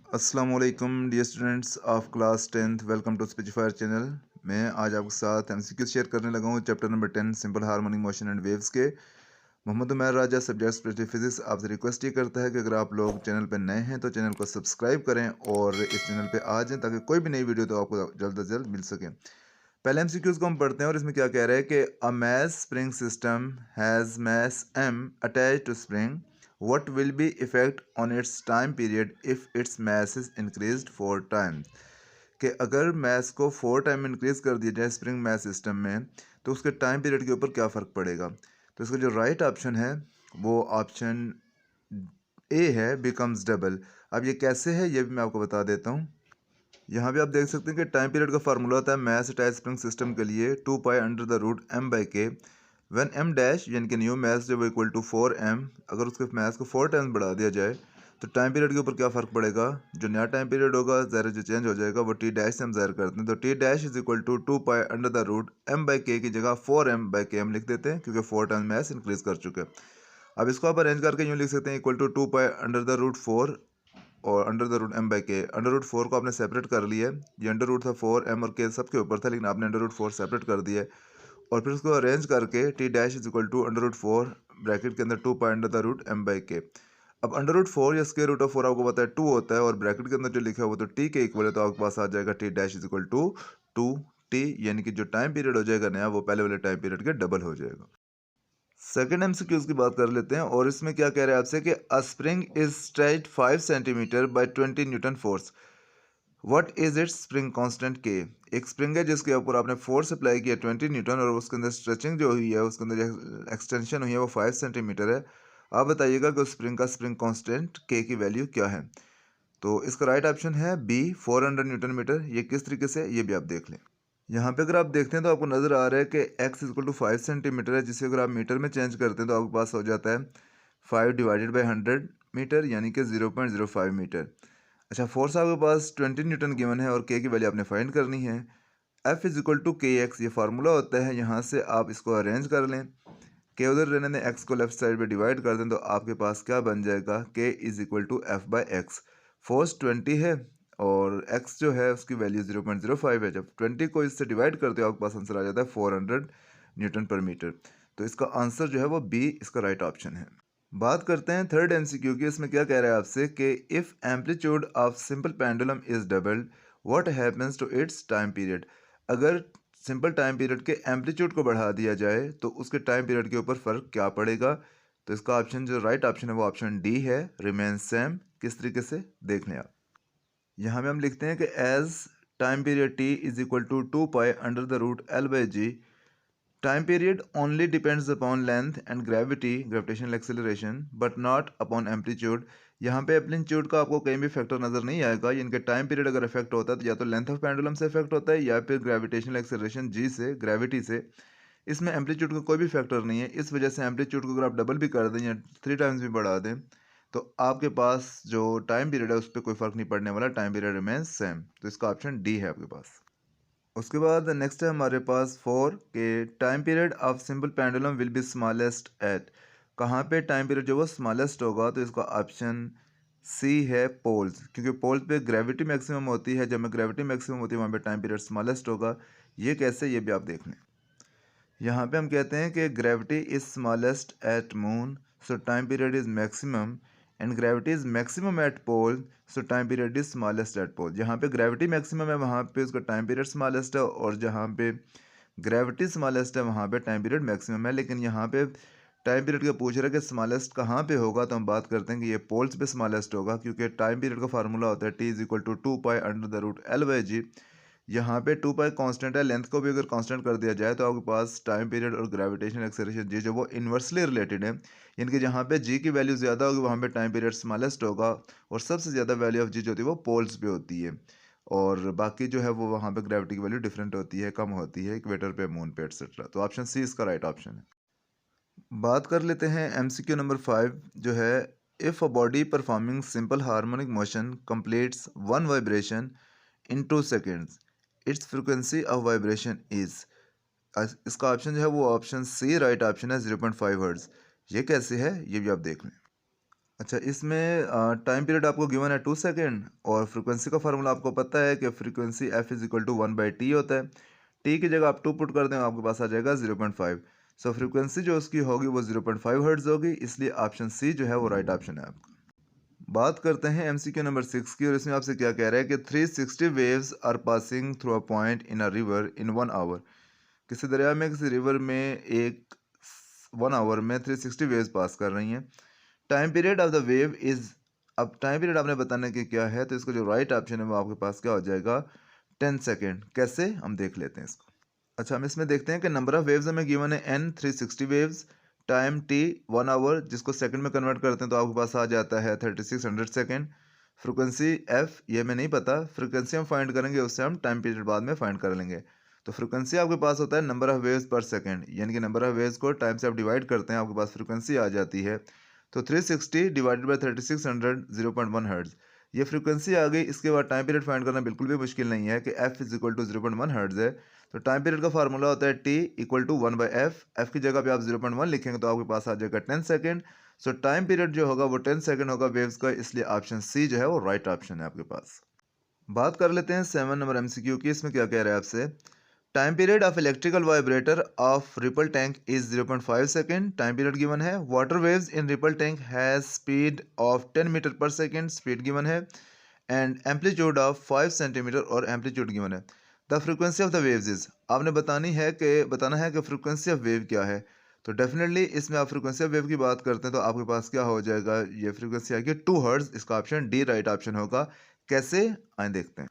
अस्सलामुअलैकुम dear students of class 10th, welcome to Speechifier channel. मैं आज आपके साथ एमसीक्यू शेयर करने लगा हूँ chapter number 10 simple harmonic motion and waves के। Mohammad Umair Raja, subject specialist physics, आपसे रिक्वेस्ट ये करता है कि अगर आप लोग चैनल पर नए हैं तो चैनल को सब्सक्राइब करें और इस चैनल पर आ जाएं ताकि कोई भी नई वीडियो तो आपको जल्द से जल्द मिल सके। पहले एमसीक्यूज को हम पढ़ते हैं और इसमें क्या कह रहा है कि a mass spring system has mass m attach to spring, what will be effect on its time period if its mass is increased 4 times। कि अगर मैस को 4 टाइम इंक्रीज कर दिया जाए स्प्रिंग मैस सिस्टम में तो उसके टाइम पीरियड के ऊपर क्या फ़र्क पड़ेगा। तो इसका जो राइट ऑप्शन है वो ऑप्शन ए है, बिकम्स डबल। अब ये कैसे है ये भी मैं आपको बता देता हूँ। यहाँ पे आप देख सकते हैं कि टाइम पीरियड का फार्मूला होता है मैस अटैच स्प्रिंग सिस्टम के लिए 2 pi under the root m/k, one m dash यानी कि न्यू मैस जब इक्वल टू 4m, अगर उसके मैस को 4 टाइम्स बढ़ा दिया जाए तो टाइम पीरियड के ऊपर क्या फ़र्क पड़ेगा। जो नया टाइम पीरियड होगा ज़रा जो चेंज हो जाएगा वो टी डैश से हम ज़ाहिर करते हैं। तो t dash is equal to 2 pi under the root m/k की जगह 4m/k हम लिख देते हैं क्योंकि 4 टाइम्स मैस इंक्रीज कर चुके हैं। अब इसको आप अरेंज करके यूँ लिख सकते हैं equal to 2 pi under the root 4 और under the root m/k। Under root 4 को आपने सेपरेट कर लिया है, ये अंडर रूट था 4m और k सबके ऊपर था, लेकिन आपने अंडर रूट 4 सेपरेट कर दिया है और फिर उसको अरेंज करके t dash is equal to under root 4 bracket के अंदर 2 pi under the root m/k। अब अंडर रूट 4 या स्क्वायर रूट ऑफ 4 आपको पता है 2 होता है और ब्रैकेट के अंदर जो लिखा है वो तो t के इक्वल है, तो आपके पास आ जाएगा t dash is equal to 2t, यानी कि जो टाइम पीरियड हो जाएगा नया वो पहले वाले टाइम पीरियड के डबल हो जाएगा। सेकेंड एमसीक्यूज की बात कर लेते हैं और इसमें क्या कह रहे हैं आपसे कि अ spring is stretched 5 centimetre bye 20 Newton force, what is it's spring constant के। एक स्प्रिंग है जिसके ऊपर आपने फोर्स अप्लाई किया 20 न्यूटन और उसके अंदर स्ट्रेचिंग जो हुई है, उसके अंदर जो एक्सटेंशन हुई है वो 5 सेंटीमीटर है। आप बताइएगा कि उस स्प्रिंग का स्प्रिंग कांस्टेंट के की वैल्यू क्या है। तो इसका राइट ऑप्शन है बी, 400 न्यूटन मीटर। ये किस तरीके से ये भी आप देख लें। यहाँ पे अगर आप देखते हैं तो आपको नज़र आ रहा है कि x इक्वल टू 5 सेंटीमीटर है, जिसे अगर आप मीटर में चेंज करते हैं तो आपके पास हो जाता है 5/100 मीटर, यानी कि 0.05 मीटर। अच्छा, फोर्स आपके पास 20 न्यूटन गिवन है और k की वैल्यू आपने फाइंड करनी है। F इज इक्वल टू के एक्स, ये फार्मूला होता है। यहाँ से आप इसको अरेंज कर लें, k उधर रहने दें, x को लेफ्ट साइड पे डिवाइड कर दें तो आपके पास क्या बन जाएगा, k is equal to F/x। Force 20 है और x जो है उसकी वैल्यू 0.05 है। जब 20 को इससे डिवाइड करते हो आपके पास आंसर आ जाता है 400 न्यूटन पर मीटर। तो इसका आंसर जो है वो बी इसका राइट ऑप्शन है। बात करते हैं थर्ड एमसीक्यू की। इसमें क्या कह रहा है आपसे कि if amplitude of simple pendulum is doubled, what happens to its time period. अगर सिंपल टाइम पीरियड के एम्पलीट्यूड को बढ़ा दिया जाए तो उसके टाइम पीरियड के ऊपर फ़र्क क्या पड़ेगा। तो इसका ऑप्शन जो राइट ऑप्शन है वो ऑप्शन डी है, रिमेन सेम। किस तरीके से देख लें आप। यहाँ पे हम लिखते हैं कि as time period t is equal to 2 pi under the root l/g, time period only depends upon length and gravity, gravitational acceleration, but not upon amplitude. यहाँ पे एम्पलीट्यूड का आपको कहीं भी फैक्टर नजर नहीं आएगा। इनके टाइम पीरियड अगर इफेक्ट होता है तो या तो लेंथ ऑफ पेंडुलम से इफेक्ट होता है या फिर ग्रेविटेशनल एक्सेलरेशन g से, ग्रेविटी से। इसमें एम्पलीट्यूड का कोई भी फैक्टर नहीं है। इस वजह से एम्पलीट्यूड को अगर आप डबल भी कर दें या 3 टाइम्स भी बढ़ा दें तो आपके पास जो टाइम पीरियड है उस पर कोई फ़र्क नहीं पड़ने वाला, टाइम पीरियड रिमेंस सेम। तो इसका ऑप्शन डी है आपके पास। उसके बाद नेक्स्ट है हमारे पास 4 के time period of simple pendulum will be smallest at. कहाँ पे टाइम पीरियड जो वो स्मॉलेस्ट होगा, तो इसका ऑप्शन सी है पोल्स, क्योंकि पोल्स पे ग्रेविटी मैक्सिमम होती है। जब में ग्रेविटी मैक्सिमम होती है वहाँ पे टाइम पीरियड स्मॉलेस्ट होगा। ये कैसे, ये भी आप देख लें। यहाँ पे हम कहते हैं कि gravity is smallest at moon, so time period is maximum, and gravity is maximum at pole, so time period is smallest at pole. जहाँ पे ग्रेविटी मैक्सिमम है वहाँ पे उसका टाइम पीरियड स्मॉलेस्ट है और जहाँ पे ग्रेविटी स्मॉलेस्ट है वहाँ पे टाइम पीरियड मैक्सिमम है। लेकिन यहाँ पे टाइम पीरियड का पूछ रहा है कि स्मॉलेस्ट कहाँ पे होगा, तो हम बात करते हैं कि ये पोल्स पे स्मॉलेस्ट होगा, क्योंकि टाइम पीरियड का फार्मूला होता है t is equal to 2 pi under the root l/g। यहाँ पे 2 पाई कांस्टेंट है, लेंथ को भी अगर कांस्टेंट कर दिया जाए तो आपके पास टाइम पीरियड और ग्रेविटेशनल एक्सेलरेशन जी जो वो इन्वर्सली रिलेटेड है। यानी कि जहाँ पे जी की वैल्यू ज़्यादा होगी वहाँ पे टाइम पीरियड स्मॉलेस्ट होगा और सबसे ज़्यादा वैल्यू ऑफ जी जो होती है वो पोल्स पे होती है और बाकी जो है वो वहाँ पे ग्रेविटी की वैल्यू डिफरेंट होती है, कम होती है इक्वेटर पे, मून पे, एक्सेट्रा। तो ऑप्शन सी इसका राइट ऑप्शन है। बात कर लेते हैं एमसीक्यू नंबर 5 जो है, if a body performing simple harmonic motion completes one vibration in 2 seconds, it's frequency of vibration is. इसका ऑप्शन जो है वो ऑप्शन सी राइट ऑप्शन है, 0.5 हर्ट्ज। ये कैसे है ये भी आप देख लें। अच्छा, इसमें टाइम पीरियड आपको गिवन है 2 सेकंड और फ्रीक्वेंसी का फार्मूला आपको पता है कि frequency f is equal to 1/t होता है। t की जगह आप 2 पुट कर दें, आपके पास आ जाएगा 0.5। सो फ्रीक्वेंसी जो उसकी होगी वो 0.5 हर्ट्ज़ होगी, इसलिए ऑप्शन सी जो है वो राइट ऑप्शन है आपका। बात करते हैं एमसीक्यू नंबर 6 की, और इसमें आपसे क्या कह रहा है कि 360 waves are passing through a point in a river in 1 hour. किसी दरिया में, किसी रिवर में एक 1 आवर में 360 वेव्स पास कर रही हैं। Time period of the wave is, अब टाइम पीरियड आपने बताने की क्या है, तो इसका जो राइट ऑप्शन है वो आपके पास क्या हो जाएगा, 10 सेकेंड। कैसे, हम देख लेते हैं इसको। अच्छा, हम इसमें देखते हैं कि नंबर ऑफ वेव्स हमें गिवन है n 360 waves, time t 1 hour, जिसको सेकंड में कन्वर्ट करते हैं तो आपके पास आ जाता है 3600 सेकंड। फ्रीक्वेंसी f ये हमें नहीं पता, फ्रीक्वेंसी हम फाइंड करेंगे, उससे हम टाइम पीरियड बाद में फाइंड कर लेंगे। तो फ्रीक्वेंसी आपके पास होता है नंबर ऑफ वेव्स पर सेकंड, यानी कि नंबर ऑफ वेव्स को टाइम से आप डिवाइड करते हैं, आपके पास फ्रीक्वेंसी आ जाती है। तो 360 डिवाइडेड बाई 3600 0.1 हर्ट्ज, ये फ्रीक्वेंसी आ गई। इसके बाद टाइम पीरियड फाइंड करना बिल्कुल भी मुश्किल नहीं है कि f is equal to 0.1 hertz है। तो टाइम पीरियड का फार्मूला होता है t equal to 1/f। f की जगह पे आप 0.1 लिखेंगे तो आपके पास आ जाएगा 10 सेकेंड। सो टाइम पीरियड जो होगा वो 10 सेकेंड होगा वेव्स का, इसलिए ऑप्शन सी जो है वो राइट ऑप्शन है आपके पास। बात कर लेते हैं 7 नंबर एमसीक्यू की। इसमें क्या कह रहा है आपसे, time period of electrical vibrator of ripple tank is 0.5 second. Time period given है। Water waves in ripple tank has speed of 10 metre per second, speed given है। एंड एम्पलीट्यूड ऑफ 5 सेंटीमीटर और एम्पलीट्यूड गिवन है। The frequency of the waves is, आपने बताना है कि frequency of wave क्या है। तो डेफिनेटली इसमें आप फ्रीक्वेंसी ऑफ वेव की बात करते हैं तो आपके पास क्या हो जाएगा, ये फ्रीक्वेंसी आएगी 2 हर्ट्ज। इसका ऑप्शन डी राइट ऑप्शन होगा। कैसे, आए देखते हैं।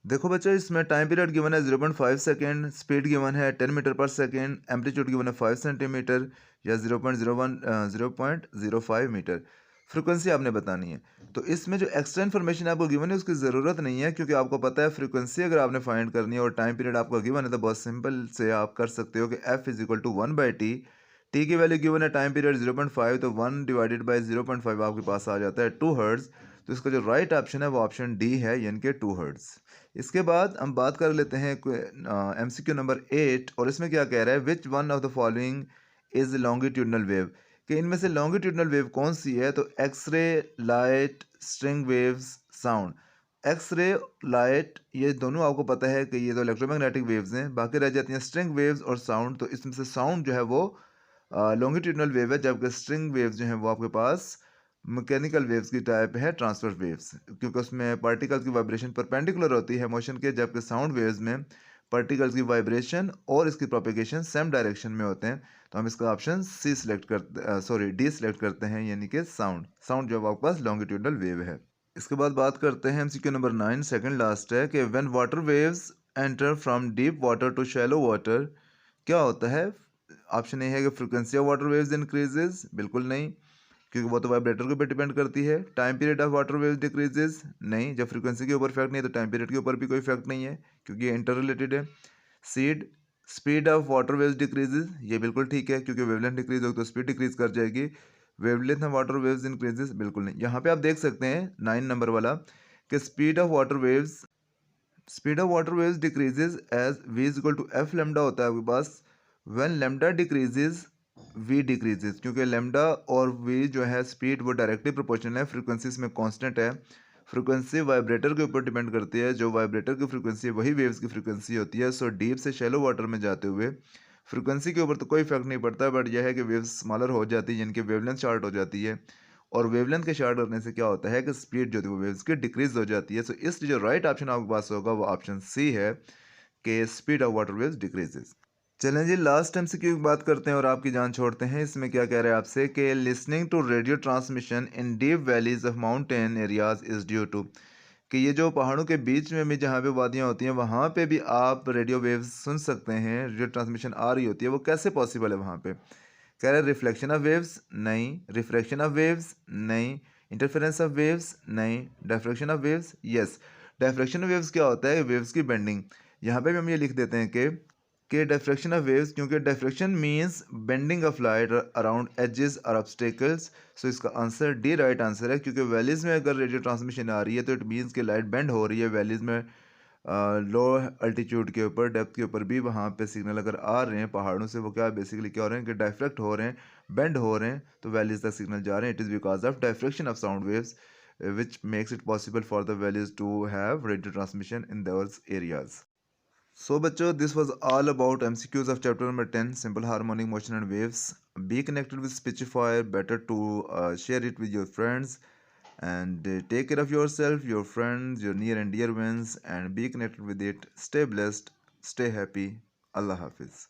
देखो बच्चों, इसमें टाइम पीरियड गिवन है 0.5 सेकेंड, स्पीड गिवन है 10 metre per second, amplitude given है 5 सेंटीमीटर या 0.05 मीटर। फ्रीक्वेंसी आपने बतानी है। तो इसमें जो एक्स्ट्रा इन्फॉर्मेशन आपको गिवन है उसकी ज़रूरत नहीं है, क्योंकि आपको पता है फ्रीक्वेंसी अगर आपने फाइंड करनी है और टाइम पीरियड आपको गिवन है तो बहुत सिंपल से आप कर सकते हो कि f is equal to 1/t। T की वैल्यू गिवन है, टाइम पीरियड 0.5, तो 1 डिवाइडेड बाई 0.5 आपके पास आ जाता है 2 हर्ट्ज। तो इसका जो राइट ऑप्शन है वो ऑप्शन डी है, यानी कि 2 हर्ट्ज। इसके बाद हम बात कर लेते हैं एमसीक्यू नंबर 8, और इसमें क्या कह रहा है, which one of the following is longitudinal wave, कि इनमें से लॉन्गिट्यूडनल वेव कौन सी है। तो x ray, light, string waves, sound. X ray, light, ये दोनों आपको पता है कि ये तो इलेक्ट्रोमैग्नेटिक वेव्स हैं, बाकी रह जाती हैं स्ट्रिंग वेव्स और साउंड। तो इसमें से साउंड जो है वो लॉन्गिट्यूडनल वेव है, जबकि स्ट्रिंग वेव्स जो हैं वो आपके पास मैकेनिकल वेव्स की टाइप है, ट्रांसवर्स वेव्स, क्योंकि उसमें पार्टिकल्स की वाइब्रेशन परपेंडिकुलर होती है मोशन के, जबकि साउंड वेव्स में पार्टिकल्स की वाइब्रेशन और इसकी प्रोपेगेशन सेम डायरेक्शन में होते हैं। तो हम इसका ऑप्शन सी सिलेक्ट करते सॉरी डी सिलेक्ट करते हैं, यानी कि साउंड। साउंड जो आपके पास लॉन्गिट्यूडनल वेव है। इसके बाद बात करते हैं एमसीक्यू नंबर 9, सेकंड लास्ट है, कि when water waves enter from deep water to shallow water, क्या होता है। ऑप्शन ए है कि frequency of water waves increases, बिल्कुल नहीं, क्योंकि वो तो वाइब्रेटर के ऊपर डिपेंड करती है। Time period of water waves decreases, नहीं, जब फ्रीक्वेंसी के ऊपर इफेक्ट नहीं है तो टाइम पीरियड के ऊपर भी कोई इफेक्ट नहीं है, क्योंकि ये इंटर रिलेटेड है। Seed, speed of water waves decreases, ये बिल्कुल ठीक है, क्योंकि वेवलेंथ डिक्रीज होगी तो स्पीड डिक्रीज कर जाएगी। Wavelength of water waves increases, बिल्कुल नहीं। यहाँ पे आप देख सकते हैं 9 नंबर वाला, कि speed of water waves decreases as v is equal to F lambda होता है आपके पास। When lambda decreases v decreases, क्योंकि लेमडा और v जो है स्पीड वो डायरेक्टली प्रोपोर्शनल है, फ्रीक्वेंसी इसमें कांस्टेंट है। फ्रीक्वेंसी वाइब्रेटर के ऊपर डिपेंड करती है, जो वाइब्रेटर की फ्रीक्वेंसी है वही वेव्स की फ्रीक्वेंसी होती है। सो डीप से शैलो वाटर में जाते हुए फ्रीक्वेंसी के ऊपर तो कोई इफेक्ट नहीं पड़ता, बट यह है कि वेव्स स्मॉलर हो जाती है, यानी कि वेवलेंथ शॉर्ट हो जाती है। और वेवलेंथ के शॉर्ट होने से क्या होता है कि स्पीड जो थी वो वेव्स की डिक्रीज हो जाती है। सो इसलिए जो राइट ऑप्शन आपके पास होगा वो ऑप्शन सी है, कि speed of water waves decreases. चलें जी, लास्ट एमसीक्यू की बात करते हैं और आपकी जान छोड़ते हैं। इसमें क्या कह रहे हैं आपसे, कि listening to radio transmission in deep valleys of mountain areas is due to, कि ये जो पहाड़ों के बीच में भी जहाँ पे वादियाँ होती हैं वहाँ पे भी आप रेडियो वेव्स सुन सकते हैं, रेडियो ट्रांसमिशन आ रही होती है, वो कैसे पॉसिबल है वहाँ पे। कह रहे रिफ्लेक्शन ऑफ वेव्स, नहीं, रिफ्रैक्शन ऑफ वेव्स, नहीं, इंटरफेरेंस ऑफ वेव्स, नहीं, diffraction of waves, yes. Diffraction of waves क्या होता है, वेव्स की बेंडिंग। यहाँ पे भी हम ये लिख देते हैं कि डायफ्रैक्शन ऑफ वेव्स, क्योंकि diffraction means bending of light around edges और ऑब्स्टेकल्स। सो इसका आंसर डी राइट आंसर है, क्योंकि वैलीज में अगर रेडियो ट्रांसमिशन आ रही है तो इट मीन्स कि लाइट बेंड हो रही है। वैलीज में लो अल्टीट्यूड के ऊपर, डेप्थ के ऊपर भी वहाँ पे सिग्नल अगर आ रहे हैं पहाड़ों से, वो क्या बेसिकली क्या हो रहे हैं कि डायफ्रैक्ट हो रहे हैं। बेंड हो रहे हैं तो वैलीज तक सिग्नल जा रहे हैं, it is because of diffraction of sound waves which makes it possible for the valleys to have radio transmission in those areas. So बच्चों, this was all about MCQs of chapter number 10, simple harmonic motion and waves. Be connected with Speechifier, better to share it with your friends, and take care of yourself, your friends, your near and dear ones, and be connected with it. Stay blessed, stay happy. Allah Hafiz.